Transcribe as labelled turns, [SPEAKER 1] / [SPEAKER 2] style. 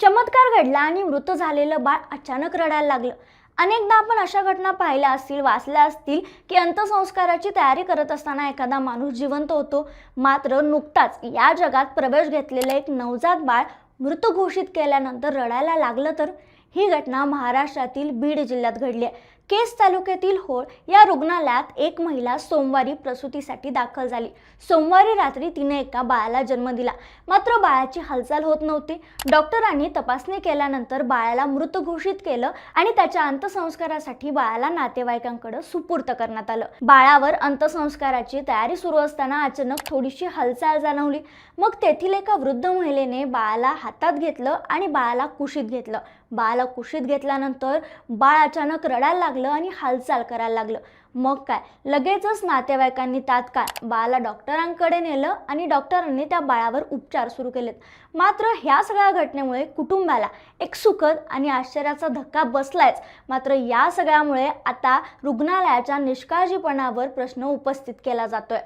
[SPEAKER 1] चमत्कार घडला आणि मृत झालेलं बाळ अचानक रडायला लागलं। अनेकदा आपण अशा घटना पाहिल्या असतील, वाचल्या असतील की अंत्यसंस्काराची तयारी करत असताना एखादा माणूस जिवंत होतो, मात्र नुकताच या जगात प्रवेश घेतलेलं एक नवजात बाळ मृत घोषित केल्यानंतर रडायला लागलं। तर ही घटना महाराष्ट्रातील बीड जिल्ह्यात घडली आहे। केस तालुक्यातील होळ या रुग्णालयात एक महिला सोमवारी प्रसूतीसाठी दाखल झाली। सोमवारी रात्री तिने एका बाळाला जन्म दिला, मात्र बाळाची हालचाल होत नव्हती। डॉक्टरांनी तपासणी केल्यानंतर बाळाला मृत घोषित केलं आणि त्याच्या अंत्यसंस्कारासाठी बाळाला नातेवाईकांकडे सुपूर्द करण्यात आलं। बाळावर अंत्यसंस्काराची तयारी सुरू असताना अचानक थोडीशी हालचाल जाणवली। मग तेथील एका वृद्ध महिलेने बाळाला हातात घेतलं आणि बाळाला कुशीत घेतलं। बाळाला कुशीत घेतल्यानंतर बाळ अचानक रडायला लागलं आणि हालचाल करायला लागलं। मग काय, लगेचच नातेवाईकांनी तात्काळ बाळाला डॉक्टरांकडे नेलं आणि डॉक्टरांनी त्या बाळावर उपचार सुरू केलेत। मात्र ह्या सगळ्या घटनेमुळे कुटुंबाला एक सुखद आणि आश्चर्याचा धक्का बसलायच। मात्र या सगळ्यामुळे आता रुग्णालयाच्या निष्काळजीपणावर प्रश्न उपस्थित केला जातोय।